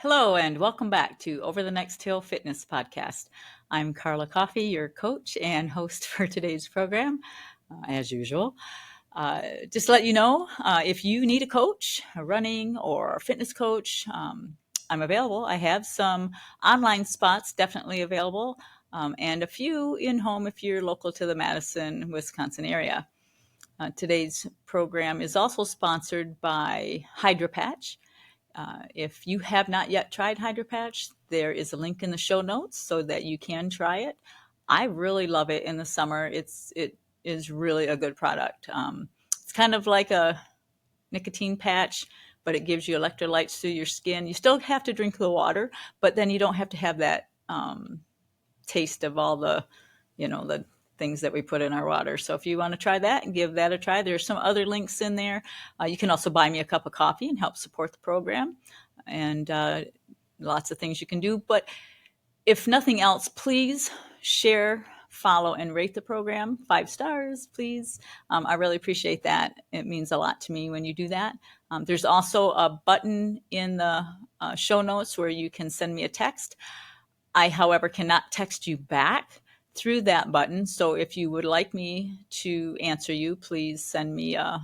Hello, and welcome back to Over the Next Hill Fitness Podcast. I'm Carla Coffey, your coach and host for today's program, as usual. Just to let you know, if you need a coach, a running or fitness coach, I'm available. I have some online spots definitely available, and a few in-home if you're local to the Madison, Wisconsin area. Today's program is also sponsored by Hydro Patch. If you have not yet tried Hydro Patch, there is a link in the show notes so that you can try it. I really love it in the summer. It is really a good product. It's kind of like a nicotine patch, but it gives you electrolytes through your skin. You still have to drink the water, but then you don't have to have that taste of all the things that we put in our water. So if you want to try that and give that a try, there's some other links in there. You can also buy me a cup of coffee and help support the program, and lots of things you can do. But if nothing else, please share, follow, and rate the program. 5 stars, please. I really appreciate that. It means a lot to me when you do that. There's also a button in the show notes where you can send me a text. I, however, cannot text you back through that button. So if you would like me to answer you, please send me an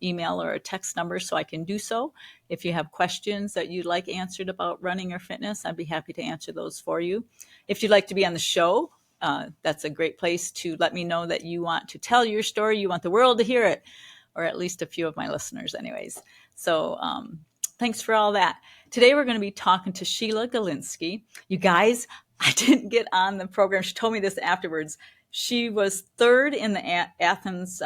email or a text number so I can do so. If you have questions that you'd like answered about running or fitness, I'd be happy to answer those for you. If you'd like to be on the show, that's a great place to let me know that you want to tell your story. You want the world to hear it, or at least a few of my listeners anyways. So thanks for all that. Today we're going to be talking to Sheilagh Galinsky. You guys, I didn't get on the program. She told me this afterwards. She was 3rd in the Athens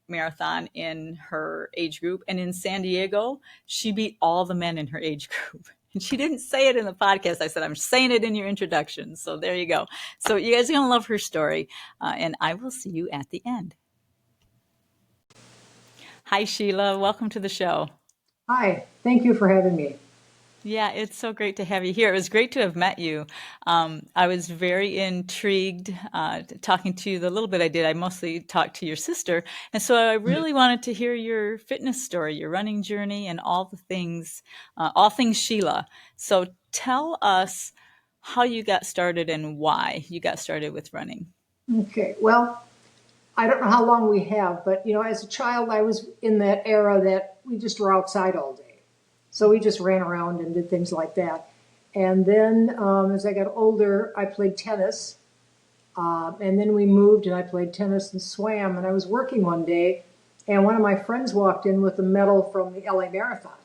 marathon in her age group. And in San Diego, she beat all the men in her age group. And she didn't say it in the podcast. I said, I'm saying it in your introduction. So there you go. So you guys are going to love her story. And I will see you at the end. Hi, Sheila. Welcome to the show. Hi, thank you for having me. Yeah, it's so great to have you here. It was great to have met you. I was very intrigued talking to you the little bit I did. I mostly talked to your sister. And so I really wanted to hear your fitness story, your running journey, and all things Sheila. So tell us how you got started and why you got started with running. Okay, well, I don't know how long we have, but as a child, I was in that era that we just were outside all day. So we just ran around and did things like that. And then as I got older, I played tennis. And then we moved and I played tennis and swam. And I was working one day, and one of my friends walked in with a medal from the LA Marathon.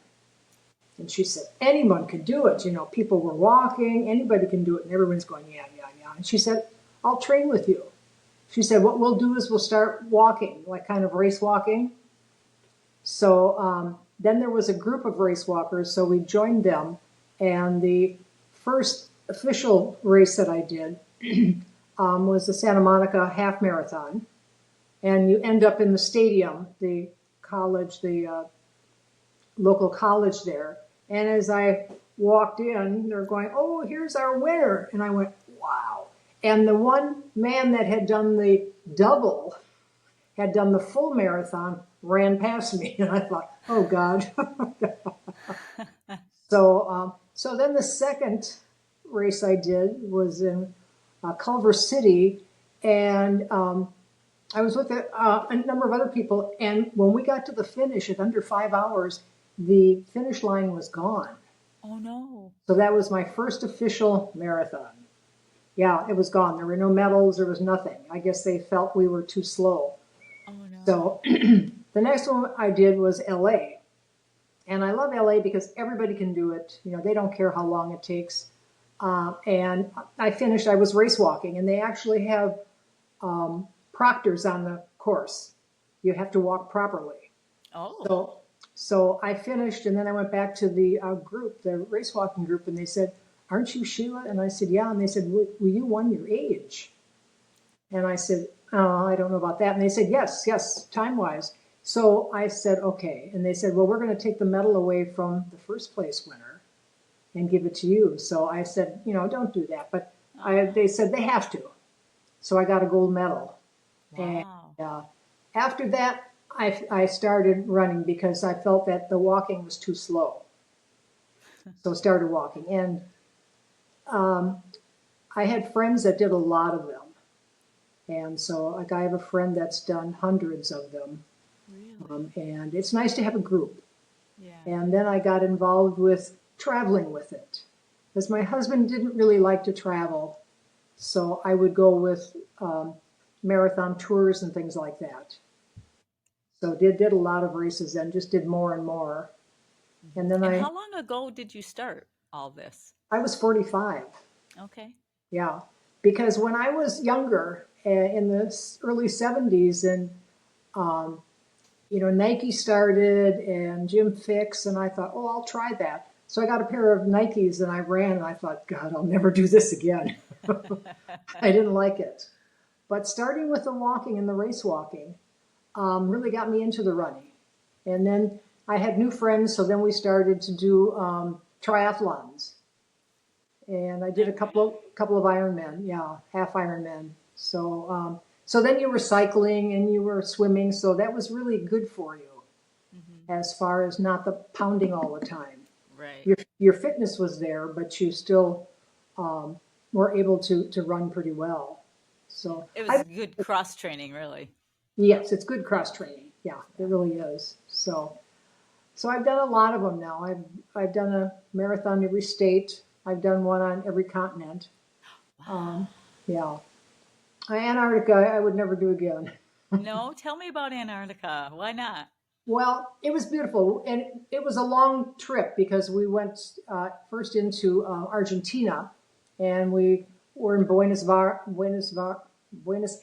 And she said, anyone could do it. People were walking, anybody can do it. And everyone's going, yeah, yeah, yeah. And she said, I'll train with you. She said, what we'll do is we'll start walking, like kind of race walking. So then there was a group of race walkers, so we joined them. And the first official race that I did was the Santa Monica half marathon. And you end up in the stadium, the college, the local college there. And as I walked in, they're going, oh, here's our winner. And I went, wow. And the one man that had done the double, had done the full marathon, ran past me. And I thought, oh, God. So then the second race I did was in Culver City. And I was with a number of other people. And when we got to the finish at under 5 hours, the finish line was gone. Oh, no. So that was my first official marathon. Yeah, it was gone. There were no medals. There was nothing. I guess they felt we were too slow. Oh, no. So the next one I did was LA. And I love LA because everybody can do it. They don't care how long it takes. And I finished, I was race walking, and they actually have proctors on the course. You have to walk properly. Oh. So I finished, and then I went back to the group, the race walking group, and they said, aren't you Sheila? And I said, yeah. And they said, well, you won your age. And I said, oh, I don't know about that. And they said, yes, time-wise. So I said, okay. And they said, well, we're going to take the medal away from the first place winner and give it to you. So I said, don't do that. But they said they have to. So I got a gold medal. Wow. And after that, I started running because I felt that the walking was too slow. So started walking. And I had friends that did a lot of them. And so like I have a friend that's done hundreds of them. Really? And it's nice to have a group. Yeah. And then I got involved with traveling with it. Because my husband didn't really like to travel. So I would go with marathon tours and things like that. So did a lot of races and just did more and more. And then And how long ago did you start all this? I was 45. Okay. Yeah, because when I was younger, in the early 70s, and Nike started and Jim Fix, and I thought, oh, I'll try that. So I got a pair of Nikes and I ran, and I thought, God, I'll never do this again. I didn't like it. But starting with the walking and the race walking really got me into the running. And then I had new friends, so then we started to do triathlons. And I did a All right. couple of Ironman, yeah, half Ironman. So then you were cycling and you were swimming, so that was really good for you Hmm. as far as not the pounding all the time. Right. Your fitness was there, but you still um, were able to run pretty well. Yeah. So It was I good cross training, really. yes, it's good Yeah. cross training. Yeah, it Yeah. really is. So I've done a lot of them now. I've done a marathon every state. I've done one on every continent. Wow. Yeah. Antarctica, I would never do again. No, tell me about Antarctica. Why not? Well, it was beautiful, and it was a long trip because we went first into Argentina, and we were in Buenos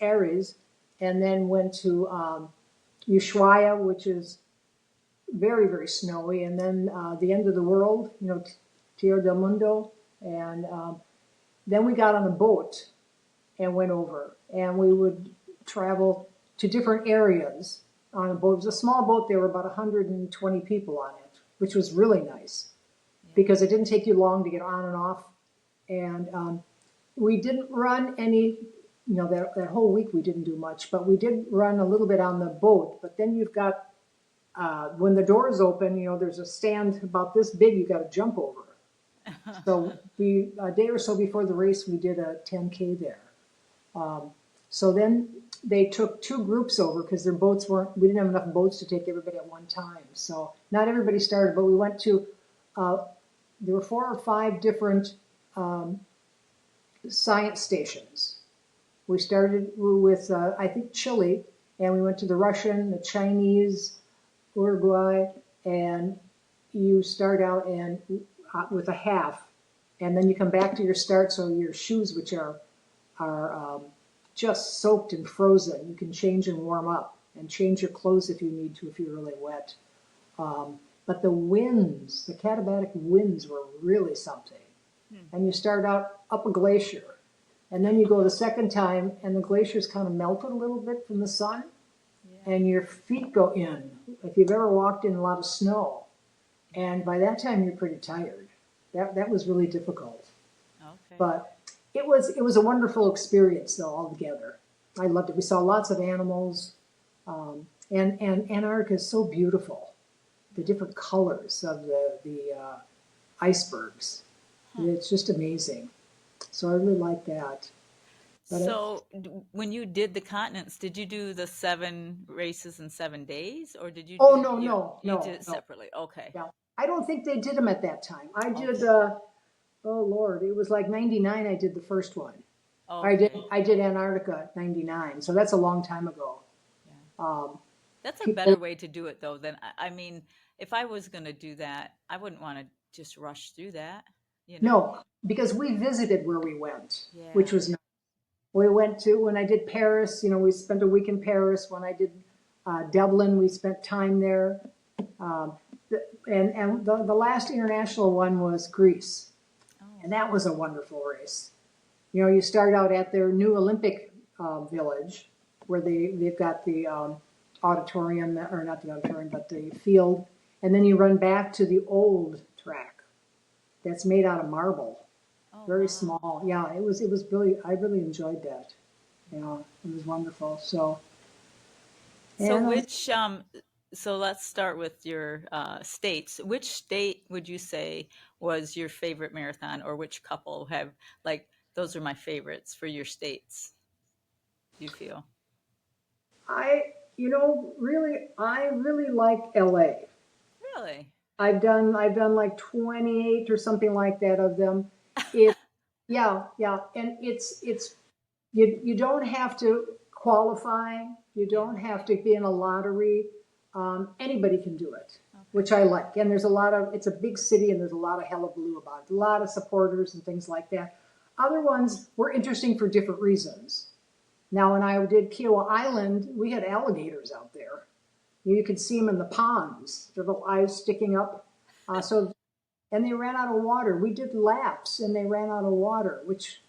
Aires, and then went to Ushuaia, which is very, very snowy, and then the end of the world, Tierra del Mundo, and then we got on a boat and went over. And we would travel to different areas on a boat. It was a small boat. There were about 120 people on it, which was really nice Yeah. because it didn't take you long to get on and off. And we didn't run any, that whole week we didn't do much, but we did run a little bit on the boat. But then you've got, when the doors open, there's a stand about this big you got to jump over. So a day or so before the race, we did a 10K there. So then they took two groups over because their boats weren't, we didn't have enough boats to take everybody at one time. So not everybody started, but we went to, there were 4 or 5 different science stations. We started with, I think, Chile, and we went to the Russian, the Chinese, Uruguay, and you start out with a half, and then you come back to your start, so your shoes, which are just soaked and frozen. You can change and warm up and change your clothes if you need to, if you're really wet. But the winds, the katabatic winds were really something. Hmm. And you start out up a glacier. And then you go the second time, and the glacier's kind of melted a little bit from the sun, Yeah. and your feet go in. If you've ever walked in a lot of snow, and by that time you're pretty tired. That was really difficult. Okay. But it was a wonderful experience though altogether. I loved it. We saw lots of animals, and Antarctica is so beautiful. The different colors of the icebergs. Huh. It's just amazing. So I really like that. But So, when you did the continents, did you do the 7 races in 7 days, or did you oh do no you no you did no it no separately? Okay. yeah. I don't think they did them at that time. I did. Okay. Oh Lord, it was like '99. I did the first one. I did Okay. I did Antarctica '99. So that's a long time ago. Yeah. Um, That's a people better way to do it, though, than I mean, if I was going to do that, I wouldn't want to just rush through that, you know? No, because we visited where we went, which Yeah. was nice. We went to, when I did Paris, we spent a week in Paris. When I did Dublin, we spent time there. Um, and the last international one was Greece. Oh, And that was a wonderful race. You start out at their new Olympic village where they've got the auditorium, or not the auditorium, but the field. And then you run back to the old track that's made out of marble. oh, Very wow. small. Yeah, it was really, I really enjoyed that. Yeah, it was wonderful. So, So and which So let's start with your states. Which state would you say was your favorite marathon, or which couple have, like, those are my favorites for your states, do you feel? I really like LA. Really? I've done like 28 or something like that of them. It yeah, and it's you don't have to qualify. You Yeah. don't have to be in a lottery. Anybody can do it, Okay. which I like. And there's a lot of it's a big city, and there's a lot of hullabaloo about it. A lot of supporters and things like that. Other ones were interesting for different reasons. Now, when I did Kiowa Island, we had alligators out there. You could see them in the ponds, their little eyes sticking up. And they ran out of water. We did laps, and they ran out of water, which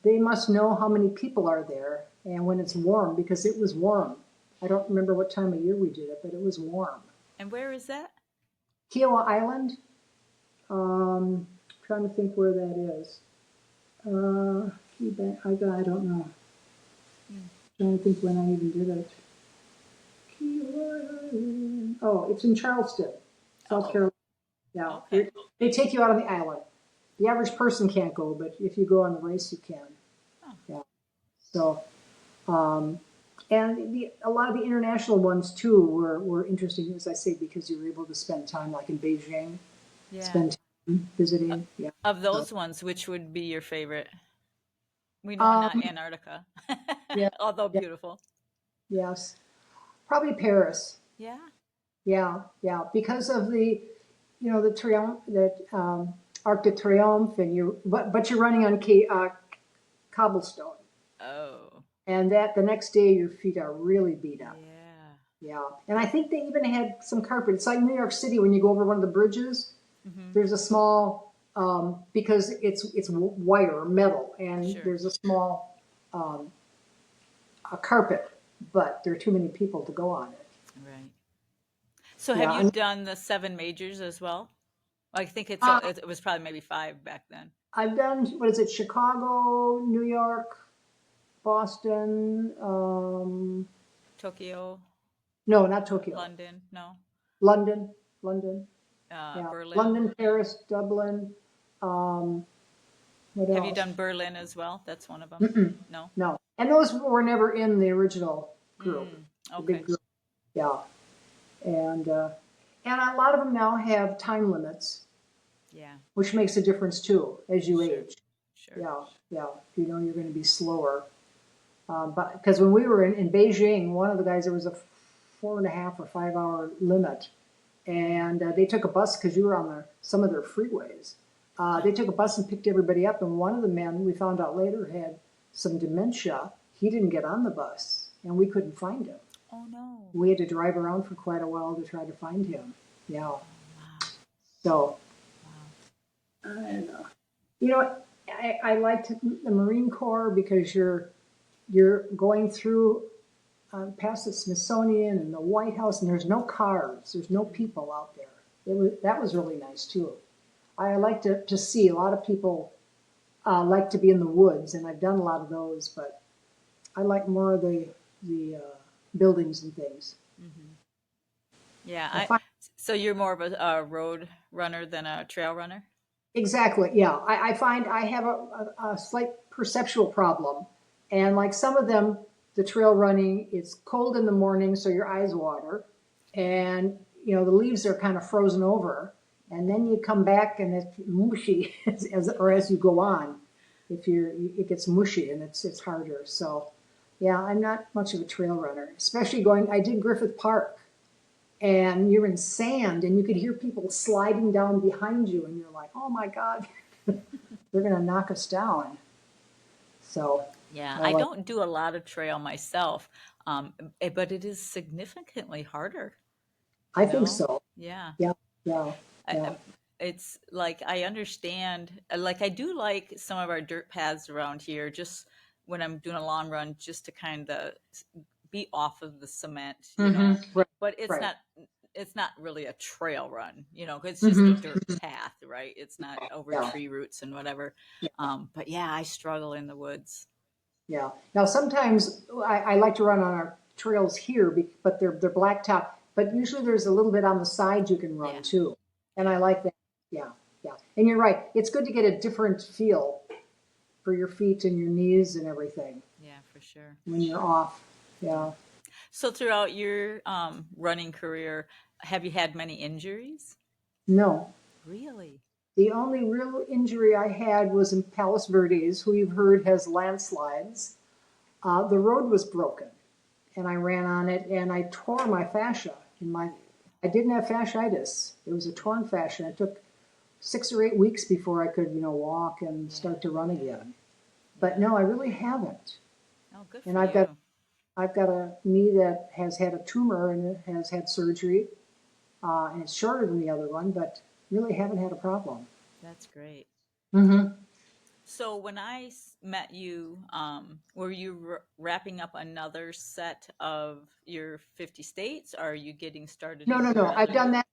they must know how many people are there and when it's warm because it was warm. I don't remember what time of year we did it, but it was warm. And where is that? Kiowa Island, trying to think where that is. I don't know. Hmm. Trying to think when I even did it. Oh, it's in Charleston, South Oh, Carolina. Yeah, okay. they take you out on the island. The average person can't go, but if you go on the race, you can. Oh, Yeah. So, um, and a lot of the international ones too were interesting, as I say, because you were able to spend time, like in Beijing, yeah. spend time visiting. Yeah. Of So, those ones, which would be your favorite? We know um, not Antarctica, yeah, although yeah, beautiful. yes, probably Paris. Yeah. Yeah, yeah, because of the triumph, that Arc de Triomphe, and but you're running on cobblestone, Oh, and that the next day your feet are really beat up. yeah. Yeah, and I think they even had some carpet. It's like New York City when you go over one of the bridges. Hmm. There's a small because it's wire metal, and Sure. there's a small a carpet, but there are too many people to go on it. Right. So have Yeah, you and done the seven majors as well? I think uh, it was probably maybe five back then. I've done what is it? Chicago, New York, Boston. Tokyo, No, not Tokyo. London, no, London, London. Yeah, Berlin. London, Paris, Dublin. Um, what Have you else? done Berlin as well? That's one of them. No. No, and those were never in the original group, Mm, the big okay. group. Yeah, and uh, and a lot of them now have time limits, Yeah. which makes a difference too as you Sure. age. Sure. Yeah, yeah. You know you're going to be slower. But because when we were in Beijing, one of the guys, there was a 4.5 or 5 hour limit, Mm, and they took a bus because you were on some of their freeways. They oh. took a bus and picked everybody up, and one of the men we found out later had some dementia. He didn't get on the bus, and we couldn't find him. Oh no. We had to drive around for quite a while to try to find him. Yeah. Oh wow. So, Wow. I don't know. You know, I liked the Marine Corps because you're going through past the Smithsonian and the White House, and there's no cars, there's no Mm, people out there. That was really nice too. I like to see a lot of people like to be in the woods, and I've done a lot of those, but I like more of the buildings and things. mm-hmm. Yeah. I find So you're more of a road runner than a trail runner? exactly, yeah. I find I have a slight perceptual problem, and like some of them, the trail running, it's cold in the morning, so your eyes water, and the leaves are kind of frozen over, and then you come back and it's mushy as you go on. If it gets mushy and it's harder. So, yeah, I'm not much of a trail runner, especially going. I did Griffith Park, and you're in sand, and you could hear people sliding down behind you, and you're like, oh my god, they're gonna knock us down. So, Yeah, I I like. don't do a lot of trail myself, but it is significantly harder, I you think know? so. Yeah. Yeah, yeah, I, yeah. it's like I understand, like I do like some of our dirt paths around here, just when I'm doing a long run, just to kind of be off of the cement, Right, but right. it's not really a trail run, 'cause it's just a hmm dirt path, right? It's not over Yeah, tree roots and whatever. yeah, But yeah, I struggle in the woods. yeah. Now sometimes I like to run on our trails here, but they're blacktop. But usually there's a little bit on the side you can run Yeah. too. And I like that. Yeah, yeah. And you're right. It's good to get a different feel for your feet and your knees and everything Yeah, for sure. when you're off. Yeah. Yeah. So throughout your running career, have you had many injuries? No. Really? The only real injury I had was in Palos Verdes, who you've heard has landslides. The road was broken, and I ran on it, and I tore my fascia. I didn't have fasciitis. It was a torn fascia. It took 6 or 8 weeks before I could, walk and Yeah. start to run Yeah. again. But Yeah. no, I really haven't. Oh, good And for you. I've got a knee that has had a tumor and it has had surgery, and it's shorter than the other one, but really haven't had a problem. That's great. Mm-hmm. So when met you, were you wrapping up another set of your 50 states? Or are you getting started No, in no, no. your I've other? done that.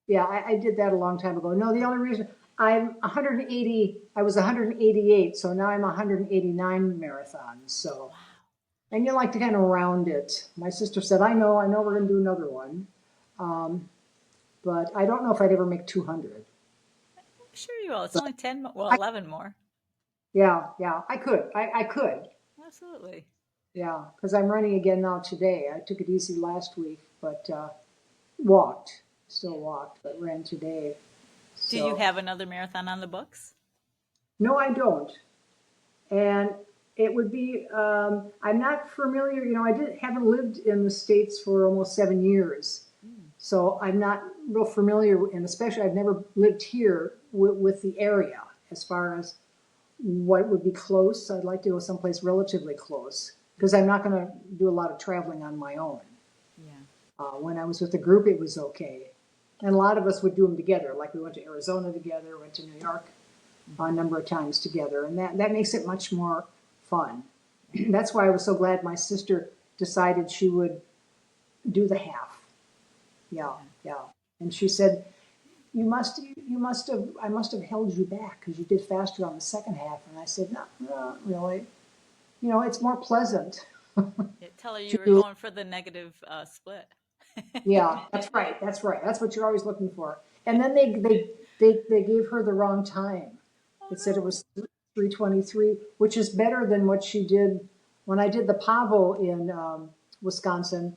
Yeah, I did that a long time ago. No, the only reason I'm 180, I was 188, so now I'm 189 marathons. So, Wow. and you like to kind of round it. My sister said, I know we're going to do another one. Um, but I don't know if I'd ever make 200. Sure you will. It's But only 10, well, I, 11 more. yeah, yeah, I could. I could. Absolutely. Yeah, because I'm running again now today. I took it easy last week, but walked, still Yeah. walked, but ran today. Do you So, have another marathon on the books? no, I don't. And it would be, I'm not familiar, haven't lived in the States for almost 7 years. Mm. So I'm not real familiar, and especially I've never lived here with the area as far as what would be close. I'd like to go someplace relatively close because I'm not going to do a lot of traveling on my own. Yeah. When I was with the group, it was okay. And a lot of us would do them together. Like we went to Arizona together, went to New York a number of times together. And that makes it much more fun. That's why I was so glad my sister decided she would do the half. Yeah, Yeah. yeah. And she said, I must have held you back because you did faster on the second half. And I said, no, not really. It's more pleasant Yeah, tell her to you were do. going for the negative split. Yeah, that's right. That's right. That's what you're always looking for. And then they gave her the wrong time. Oh It said it no. was 3:23, which is better than what she did when I did the Pavo in Wisconsin,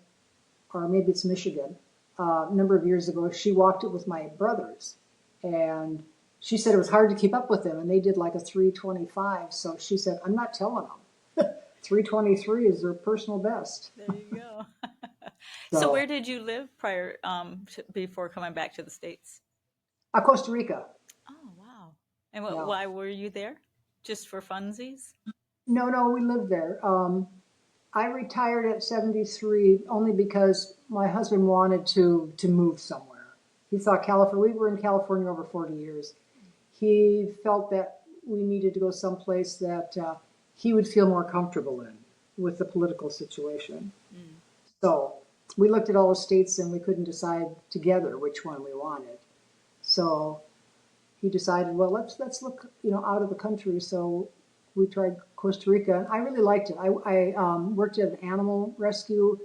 or maybe it's Michigan, a number of years ago. She walked it with my brothers, and she said it was hard to keep up with them, and they did like a 3:25. So she said, "I'm not telling them. 3:23 is their personal best." There you go. So where So, did you live prior before coming back to the States? Costa Rica. Oh, wow. And Yeah. why were you there? Just for funsies? No, no, we lived there. I retired at 73 only because my husband wanted to move somewhere. He thought California, we were in California over 40 years. He felt that we needed to go someplace that he would feel more comfortable in with the political situation. Mm. So we looked at all the states and we couldn't decide together which one we wanted. So he decided, well, let's look, out of the country. So we tried Costa Rica, and I really liked it. I worked at an animal rescue.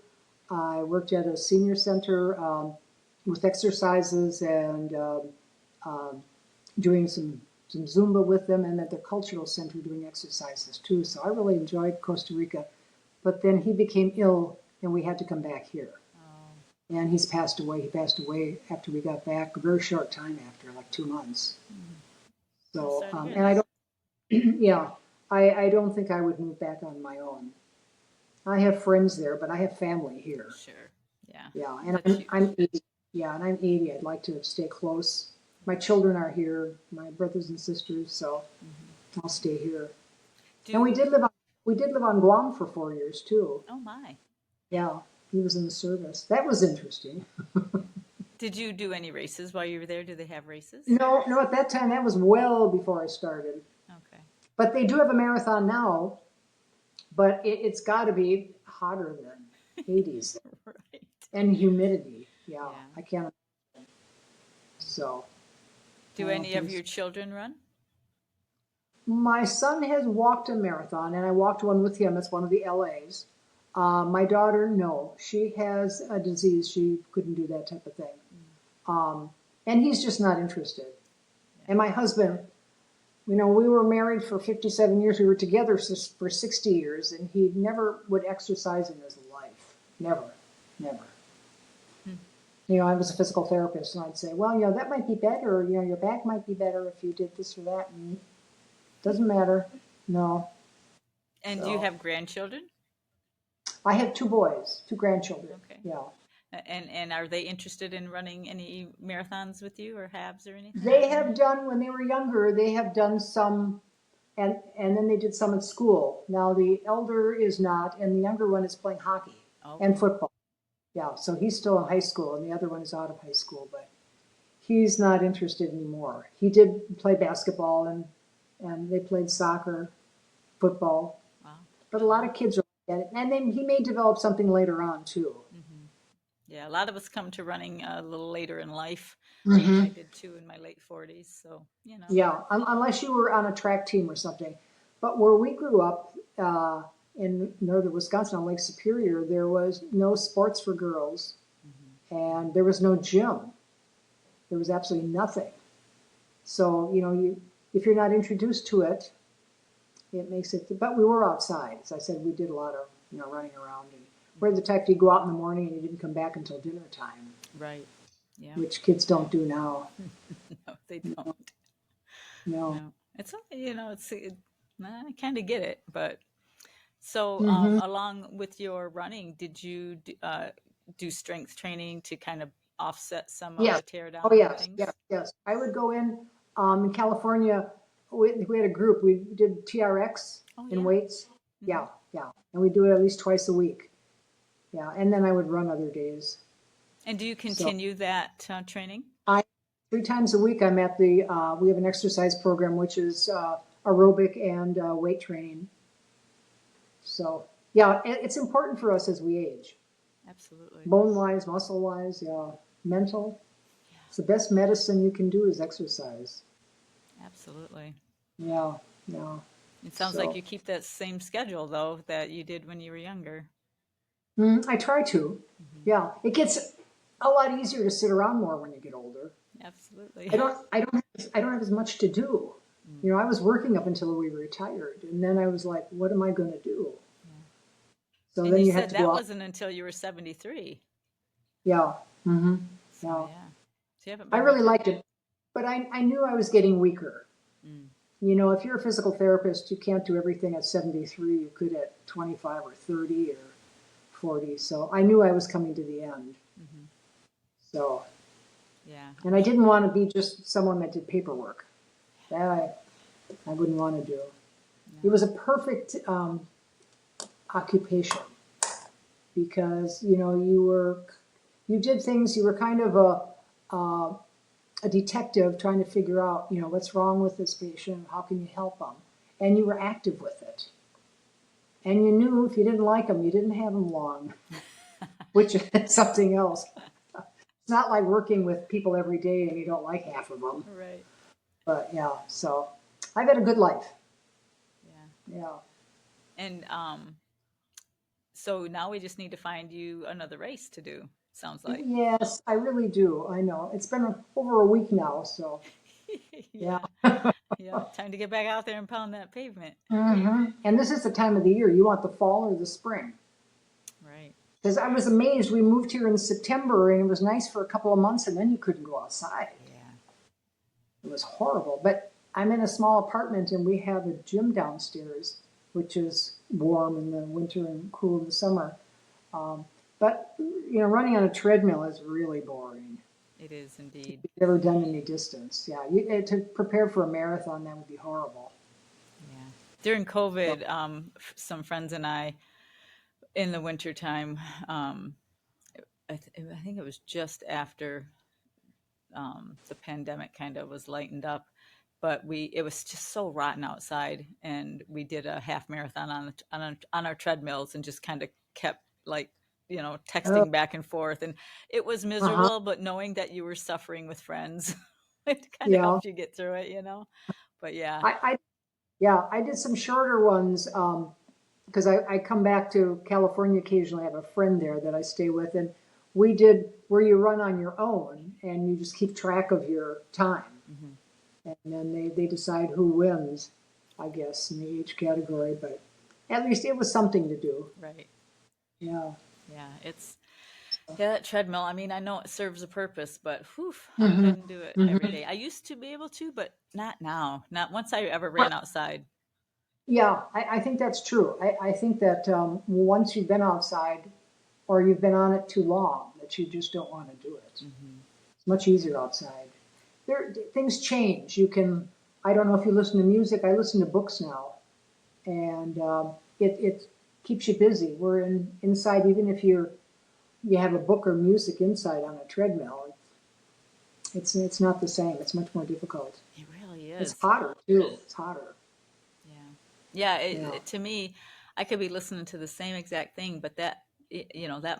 I worked at a senior center with exercises and doing some Zumba with them, and at the cultural center doing exercises too. So I really enjoyed Costa Rica. But then he became ill, and we had to come back here. Oh, And he's passed away. He passed away after we got back, a very short time after, like 2 months. I'm So, sorry to hear and I that. don't, yeah, I don't think I would move back on my own. I have friends there, but I have family here. Sure. Yeah. Yeah, and But I'm 80. Yeah, and I'm 80. I'd like to stay close. My children are here, my brothers and sisters, so I'll stay here. And do, we did live on Guam for 4 years too. oh my. Yeah, he was in the service. That was interesting. Did you do any races while you were there? Do they have races? No, no, at that time that was well before I started. Okay. But they do have a marathon now, but it's got to be hotter than 80s Right. and humidity. Yeah, Yeah. I can't. So, Do any but of your children run? my son has walked a marathon, and I walked one with him. It's one of the LAs. My daughter, no, she has a disease. She couldn't do that type of thing. And he's just not interested. And my husband, we were married for 57 years. We were together for 60 years, and he never would exercise in his life. Never, never. I was a physical therapist, and I'd say, well, that might be better. Your back might be better if you did this or that. And doesn't matter. No. And do you have grandchildren? I have 2 boys, 2 grandchildren. Okay. Yeah. And are they interested in running any marathons with you or halves or anything? They have done, when they were younger, they have done some, and then they did some at school. Now the elder is not, and the younger one is playing hockey and football. Yeah, so he's still in high school, and the other one is out of high school, but he's not interested anymore. He did play basketball, and they played soccer, football. Wow. But a lot of kids are like that, and then he may develop something later on too. Yeah, a lot of us come to running a little later in life. I did too in my late 40s, so Yeah, unless you were on a track team or something. But where we grew up in northern Wisconsin on Lake Superior, there was no sports for girls, and there was no gym. There was absolutely nothing. So if you're not introduced to it, it makes it. But we were outside, as I said. We did a lot of running around, and we're the type you go out in the morning and you didn't come back until dinner time. Right. Yeah. Which kids don't do now. No, they don't. No. It's I kind of get it, but so along with your running, did you do strength training to kind of offset some of the tear down? Oh yes, things? Yes. I would go in California. We had a group. We did TRX in weights. Yeah, and we do it at least twice a week. Yeah, and then I would run other days. And do you continue that training? 3 times a week, I'm at we have an exercise program, which is aerobic and weight training. So, yeah, it's important for us as we age. Absolutely. Bone-wise, muscle-wise, mental. Yeah. It's the best medicine you can do is exercise. Absolutely. Yeah. It sounds like you keep that same schedule, though, that you did when you were younger. I try to. Yeah. It gets a lot easier to sit around more when you get older. Absolutely. I don't have as much to do. I was working up until we retired, and then I was like, what am I going to do? Yeah. So and then you have said to that go wasn't until you were 73. Yeah. So, yeah. So I really liked it, but I knew I was getting weaker. If you're a physical therapist, you can't do everything at 73. You could at 25 or 30 or 40. So I knew I was coming to the end. So, yeah. And I didn't want to be just someone that did paperwork. That I wouldn't want to do. No. It was a perfect occupation because you did things. You were kind of a detective trying to figure out what's wrong with this patient. How can you help them? And you were active with it. And you knew if you didn't like them, you didn't have them long, which is something else. It's not like working with people every day and you don't like half of them. Right. But so I've had a good life. Yeah. And so now we just need to find you another race to do, sounds like. Yes, I really do. I know. It's been over a week now, so. Yeah. Time to get back out there and pound that pavement. And this is the time of the year. You want the fall or the spring. Right. Because I was amazed. We moved here in September, and it was nice for a couple of months, and then you couldn't go outside. Yeah. It was horrible. But I'm in a small apartment, and we have a gym downstairs, which is warm in the winter and cool in the summer. But running on a treadmill is really boring. It is indeed. If you've never done any distance, to prepare for a marathon, that would be horrible. Yeah. During COVID, some friends and I, in the wintertime, I think it was just after the pandemic kind of was lightened up, but it was just so rotten outside, and we did a half marathon on our treadmills and just kind of kept texting back and forth, and it was miserable, but knowing that you were suffering with friends, it kind of helped you get through it, But I did some shorter ones because I come back to California occasionally. I have a friend there that I stay with, and we did where you run on your own and you just keep track of your time. Mm-hmm. And then they decide who wins, I guess, in the age category. But at least it was something to do. Right. Yeah. Yeah. Yeah, that treadmill. I mean, I know it serves a purpose, but whew, I Hmm. couldn't do it every Hmm. day. I used to be able to, but not now. Not once I ever Well, ran outside. yeah, I think that's true. I think that once you've been outside or you've been on it too long, that you just don't want to do it. Hmm. It's much easier outside. Things change. You can, I don't know if you listen to music, I listen to books now, and it keeps you busy. We're inside, even if you have a book or music inside on a treadmill, it's not the same. It's much more difficult. It really It's is. hotter too. It's hotter. Yeah. Yeah. Yeah. To me, I could be listening to the same exact thing, but that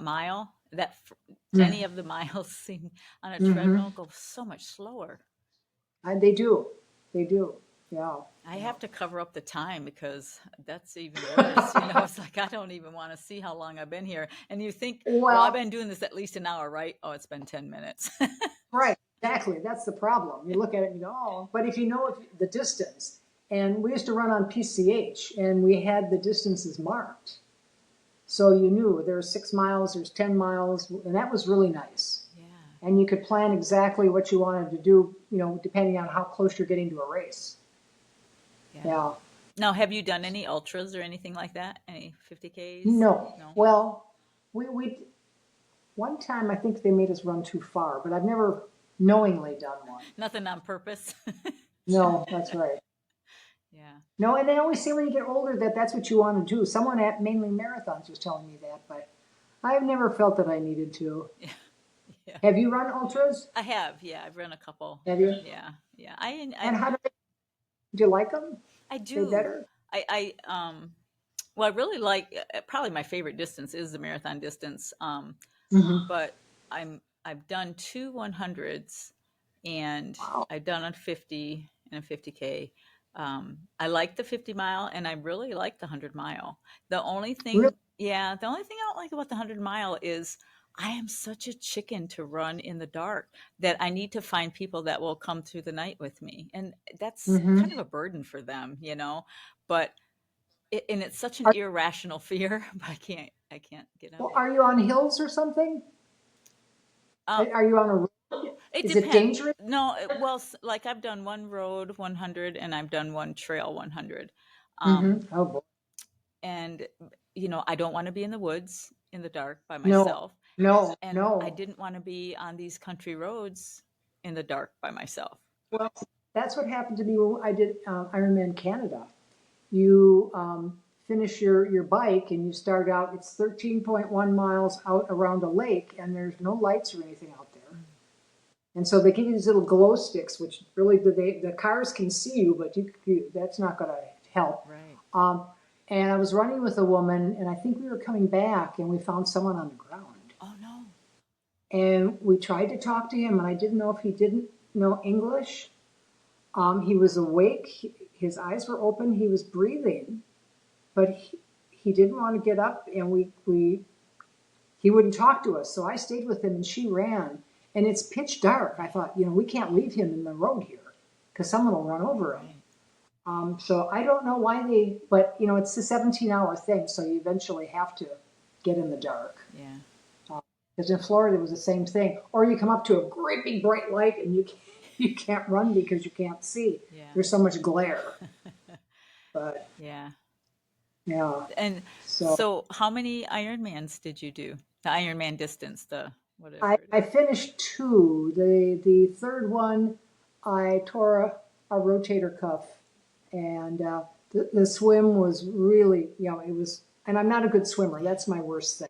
mile, any of the miles seem on a Mm-hmm. treadmill go so much slower. They do. They do. Yeah. I Yeah. have to cover up the time because that's even worse. It's like I don't even want to see how long I've been here. And you think, well, I've Well, been doing this at least an hour, right? Oh, it's been 10 minutes. right. Exactly. That's the problem. You look at it and you go, oh, but if you know the distance, and we used to run on PCH, and we had the distances marked. So you knew there's 6 miles, there's 10 miles, and that was really nice. Yeah. And you could plan exactly what you wanted to do, depending on how close you're getting to a race. Yeah. Yeah. Now, have you done any ultras or anything like that? Any 50Ks? No. No. Well, we one time I think they made us run too far, but I've never knowingly done one. Nothing on purpose. No, that's right. Yeah. No, and they always say when you get older that that's what you want to do. Someone at mainly marathons was telling me that, but I've never felt that I needed to. Yeah. Yeah. Have you run ultras? I have. Yeah. I've run a couple. Have you? Yeah. Yeah. And do you like them? I They do. better? Well, I really like, probably my favorite distance is the marathon distance. Hmm. But I've done two 100s and Wow. I've done a 50 and a 50K. I like the 50 mile and I really like the 100 mile. Really? The only thing I don't like about the 100 mile is I am such a chicken to run in the dark that I need to find people that will come through the night with me. And that's Hmm. kind of a burden for them. But and it's such an Are, irrational fear, but I can't get out. well, are you on hills or something? Um, Are you on a road? It Is it depends. dangerous? No, well, like I've done one road 100 and I've done one trail 100. Hmm. Um, Oh boy. and I don't want to be in the woods in the dark by No, myself, no, and I no. didn't want to be on these country roads in the dark by myself. Well, that's what happened to me when I did Ironman Canada. You finish your bike and you start out, it's 13.1 miles out around a lake, and there's no lights or anything out there. And so they give you these little glow sticks, which really the cars can see you, but that's not going to help. Right. Um, and I was running with a woman, and I think we were coming back, and we found someone on the ground. Oh no. And we tried to talk to him, and I didn't know if he didn't know English. He was awake, his eyes were open, he was breathing, but he didn't want to get up, and he wouldn't talk to us. So I stayed with him, and she ran. And it's pitch dark. I thought, we can't leave him in the road here because someone will run over him. Right. So I don't know why but it's a 17-hour thing, so you eventually have to get in the dark. Yeah. Because in Florida it was the same thing. Or you come up to a great big bright light and you can't run because you can't see. Yeah. There's so much glare. But Yeah. yeah, And so so, how many Ironmans did you do? The Ironman distance, the whatever I, it I is. finished two. The third one, I tore a rotator cuff, and the swim was really, it was. And I'm not a good swimmer. That's my worst thing.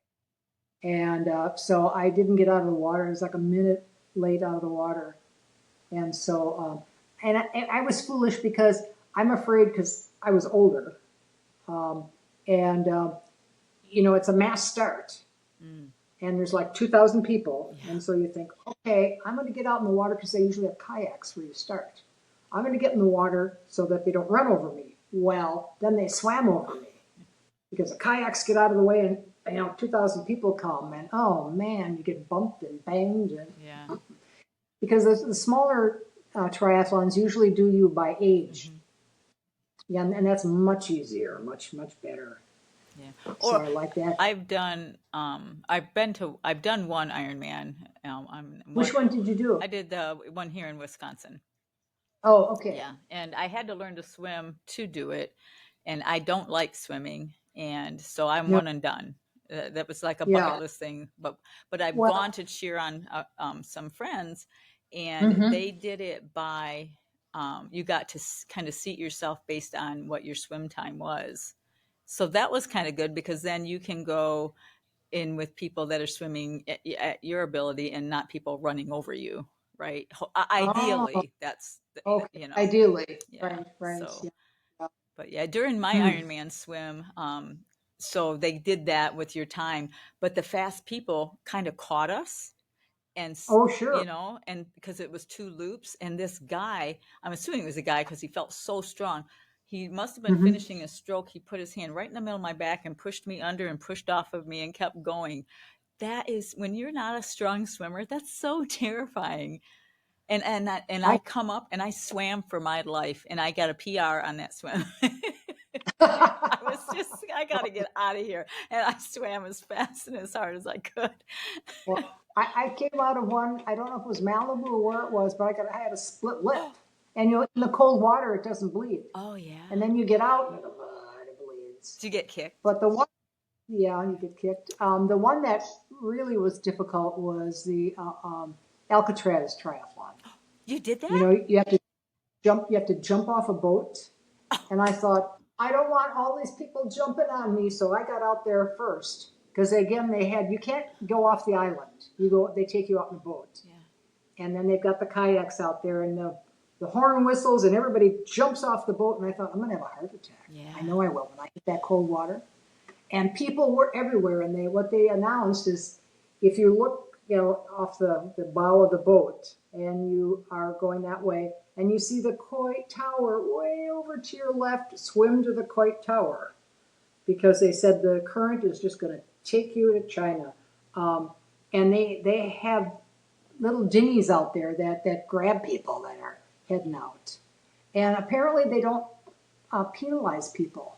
And so I didn't get out of the water. It was like a minute late out of the water, and so I was foolish because I'm afraid because I was older, um, and it's a mass start Mm. and there's like 2,000 people. Yeah. And so you think, okay, I'm going to get out in the water because they usually have kayaks where you start. I'm going to get in the water so that they don't run over me. Well, then they swam over me. because the kayaks get out of the way and 2,000 people come and oh man, you get bumped and banged and Yeah. because the smaller triathlons usually do you by age. Yeah, and that's much easier, much better. Yeah. So Or I like that. I've done one Ironman. Which one did you do? I did the one here in Wisconsin. Oh, okay. Yeah, and I had to learn to swim to do it, and I don't like swimming, and so I'm No, one and done. That was like a bucket yeah. list thing, but I've gone Well, to cheer on some friends, and hmm they did it by you got to kind of seat yourself based on what your swim time was. So that was kind of good because then you can go in with people that are swimming at your ability and not people running over you, right? oh, Ideally, that's okay. Ideally, yeah. right. So, Yeah. but yeah, during my Hmm. Ironman swim, so they did that with your time, but the fast people kind of caught us and Oh, sure. and because it was two loops and this guy, I'm assuming it was a guy because he felt so strong, he must have been hmm finishing a stroke. He put his hand right in the middle of my back and pushed me under and pushed off of me and kept going. That is, when you're not a strong swimmer, that's so terrifying. And I I come up and I swam for my life and I got a PR on that swim. I was just, I got to get out of here. And I swam as fast and as hard as I could. well, I came out of one. I don't know if it was Malibu or where it was, but I had a split lip, and in the cold water it doesn't bleed, Oh, and yeah. then you get out and it bleeds. Did you get kicked? But the one, yeah, you get kicked. The one that really was difficult was the Alcatraz Triathlon. You did that? You have to jump off a boat. And I thought, I don't want all these people jumping on me, so I got out there first. Because again, you can't go off the island. They take you out in a boat. Yeah. And then they've got the kayaks out there and the horn whistles and everybody jumps off the boat. And I thought, I'm going to have a heart attack. Yeah. I know I will when I hit that cold water. And people were everywhere. And what they announced is if you look, off the bow of the boat and you are going that way and you see the Coit Tower way over to your left, swim to the Coit Tower because they said the current is just going to take you to China. And they have little dinghies out there that grab people that are heading out. And apparently they don't penalize people.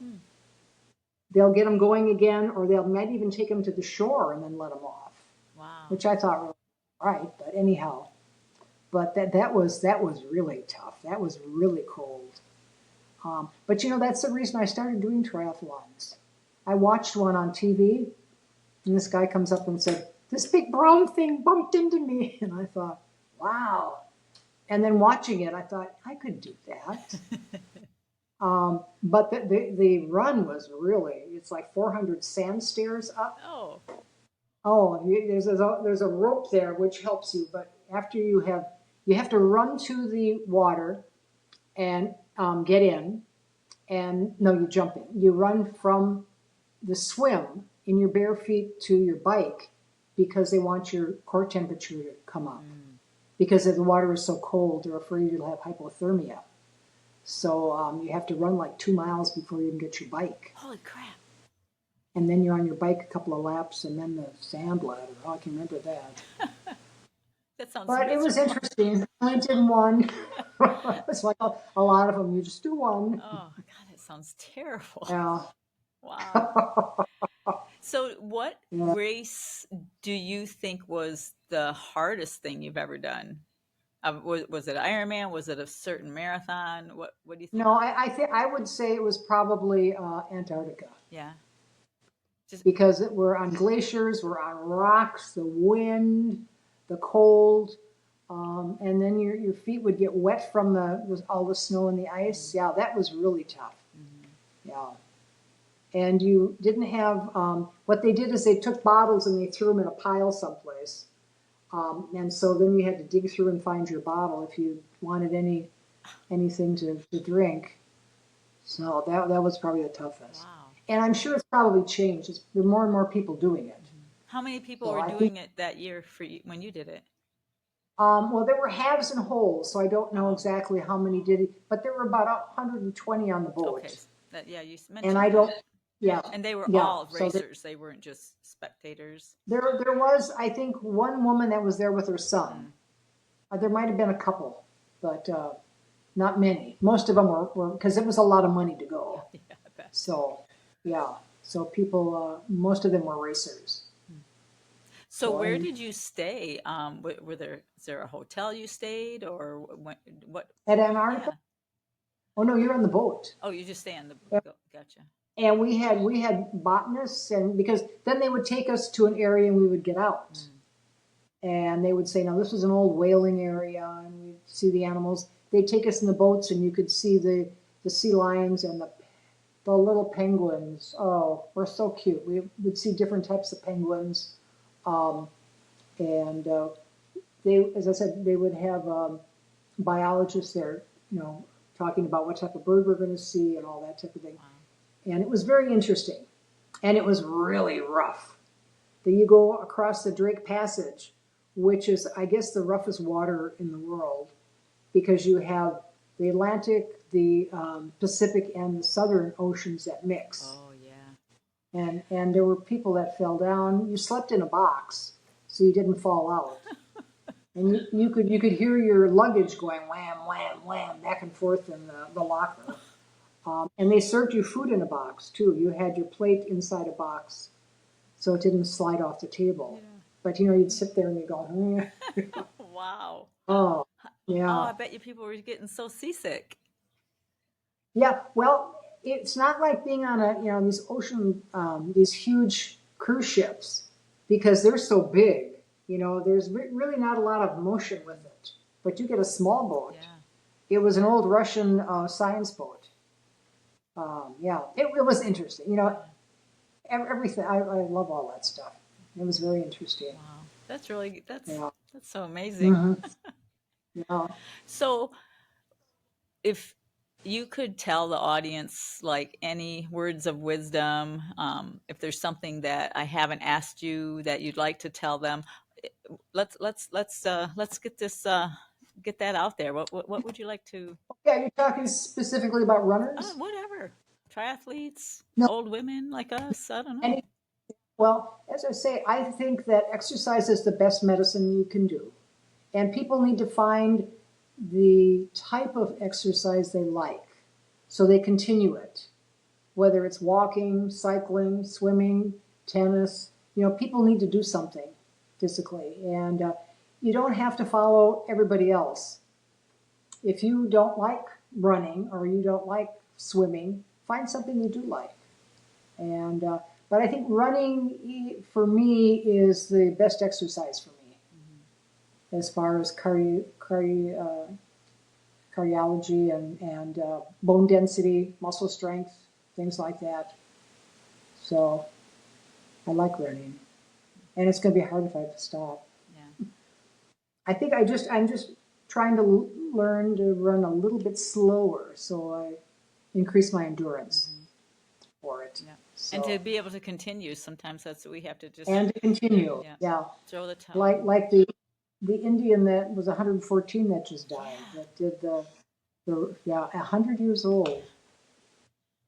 They'll get them going again, or they might even take them to the shore and then let them off, Wow. which I thought was right. But anyhow, but that was really tough. That was really cold. But that's the reason I started doing triathlons. I watched one on TV, and this guy comes up and said, "This big brown thing bumped into me," and I thought, "Wow." And then watching it, I thought I could do that. But the run was it's like 400 sand stairs up. Oh. Oh, there's a rope there which helps you, but after you have to run to the water and get in, and no, you jump in. You run from the swim in your bare feet to your bike because they want your core temperature to come up. Because if the water is so cold, they're afraid you'll have hypothermia. So you have to run like 2 miles before you can get your bike. Holy crap. And then you're on your bike a couple of laps, and then the sand ladder. Oh, I can remember that. That sounds But it was miserable. interesting. I only did one. It's like a lot of them. You just do one. Oh, God, that sounds terrible. Yeah. Wow. So, what Yeah. race do you think was the hardest thing you've ever done? Was it Ironman? Was it a certain marathon? What do you think? No, I think I would say it was probably Antarctica Yeah. Just because we're on glaciers, we're on rocks, the wind, the cold, and then your feet would get wet from all the snow and the ice. Yeah, that was really tough. Yeah. And you didn't have, what they did is they took bottles and they threw them in a pile someplace. And so then you had to dig through and find your bottle if you wanted anything to drink. So that was probably the toughest. wow. And I'm sure it's probably changed. There are more and more people doing it. How many people So were I think, doing it that year for you when you did it? well, there were halves and wholes, so I don't know Oh, exactly how many did it, but there were about 120 on the okay. boat. Yeah, you And mentioned that. Yeah, And they were yeah. all So racers. They weren't just spectators. there was, I think, one woman that was there with her son. Mm. There might have been a couple, but not many. Most of them were because it was a lot of money to go. Yeah, I bet. So, yeah. So people, most of them were racers. So So where and did you stay? Is there a hotel you stayed, or what? at Antarctica. Yeah. Oh no, you're on the boat. Oh, you just stay on the. Gotcha. And we had botanists, and because then they would take us to an area and we would get out, Mm. and they would say, "Now this was an old whaling area," and we'd see the animals. They'd take us in the boats, and you could see the sea lions and the little penguins. Oh, we're so cute. We would see different types of penguins, um, and they, as I said, they would have biologists there, talking about what type of bird we're going to see and all that type of thing. Wow. And it was very interesting. And it was really rough. Then you go across the Drake Passage, which is, I guess, the roughest water in the world, because you have the Atlantic, the Pacific, and the Southern oceans that mix. Oh yeah. And there were people that fell down. You slept in a box, so you didn't fall out. And you could hear your luggage going wham, wham, wham, back and forth in the locker. And they served you food in a box, too. You had your plate inside a box, so it didn't slide off the table. Yeah. But, you'd sit there and you'd go, Wow. oh, Oh, I yeah. bet you people were getting so seasick. Yeah, well, it's not like being on these these huge cruise ships, because they're so big. There's really not a lot of motion with it. But you get a small boat. Yeah. It was an old Russian science boat. Yeah, it was interesting. Everything. I love all that stuff. It was very interesting. Wow. That's really Yeah. that's so amazing. Hmm. Yeah. So if you could tell the audience like any words of wisdom, if there's something that I haven't asked you that you'd like to tell them, let's get that out there. What would you like to? Yeah, you're talking specifically about runners? Whatever, triathletes, No, old women like us. I don't know. any. Well, as I say, I think that exercise is the best medicine you can do. And people need to find the type of exercise they like so they continue it. Whether it's walking, cycling, swimming, tennis, people need to do something physically. And you don't have to follow everybody else. If you don't like running or you don't like swimming, find something you do like. And but I think running for me is the best exercise for me as far as cardiology and bone density, muscle strength, things like that. So I like running, and it's going to be hard if I have to stop. Yeah. I think I'm just trying to learn to run a little bit slower, so I increase my endurance for it. Yeah. And to So be able to continue, sometimes that's what we have to just, and to continue, yeah, yeah, throw the towel like in. the Indian that was 114 that just died, that did the 100 years old.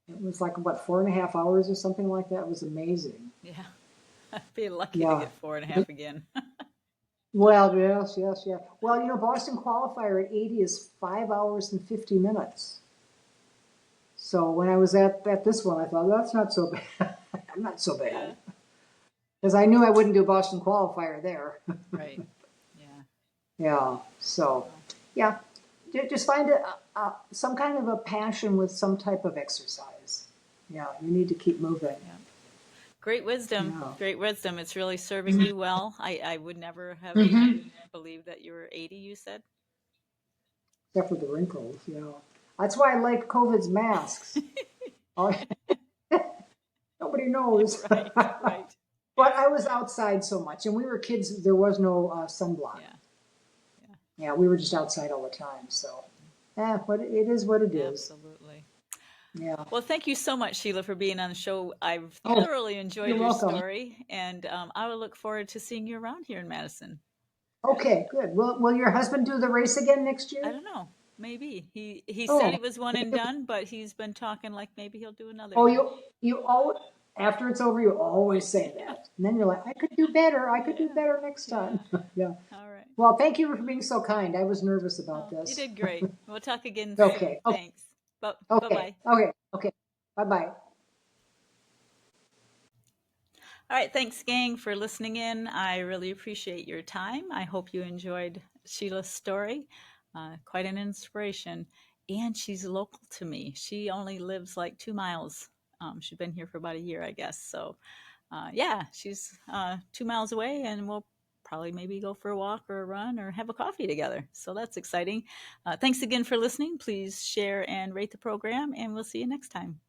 It was like what 4.5 hours or something like that. It was amazing. Yeah. I'd be lucky to Yeah. get 4.5 again. Well, yes, yes, yeah. Well, Boston qualifier at 80 is 5 hours and 50 minutes. So when I was at this one, I thought, that's not so bad. I'm not so Yeah. bad. Because I knew I wouldn't do a Boston qualifier there. Right. Yeah. Yeah. So, yeah, just find some kind of a passion with some type of exercise. Yeah, you need to keep moving. Yeah. Great wisdom. Yeah. Great wisdom. It's really serving you well. I would never have Hmm. believed that you were 80, you said? Except for the wrinkles, That's why I like COVID's masks. Oh, nobody knows. Right. Right. But I was outside so much, and we were kids. There was no sunblock. Yeah. Yeah, we were just outside all the time. So, but it is what it is. Absolutely. Yeah. Well, thank you so much, Sheila, for being on the show. I've Oh, thoroughly enjoyed you're your welcome. story, and I will look forward to seeing you around here in Madison. Okay, good. Will your husband do the race again next I year? don't know. Maybe he said Oh, it was one and done, but he's been talking like maybe he'll do another oh, one. you always, after it's over, you always say that. And then you're like, I could do better. I could do Yeah, better next time. yeah. Yeah. All right. Well, thank you for being so kind. I was nervous about Oh, you this. did great. We'll talk again soon. Okay. Okay. Thanks. Bye Okay. bye. Okay. Okay. Bye bye. All right, thanks, gang, for listening in. I really appreciate your time. I hope you enjoyed Sheila's story. Quite an inspiration. And she's local to me. She only lives like 2 miles. She's been here for about a year, I guess. So, yeah, she's 2 miles away, and we'll probably maybe go for a walk or a run or have a coffee together. So that's exciting. Thanks again for listening. Please share and rate the program, and we'll see you next time.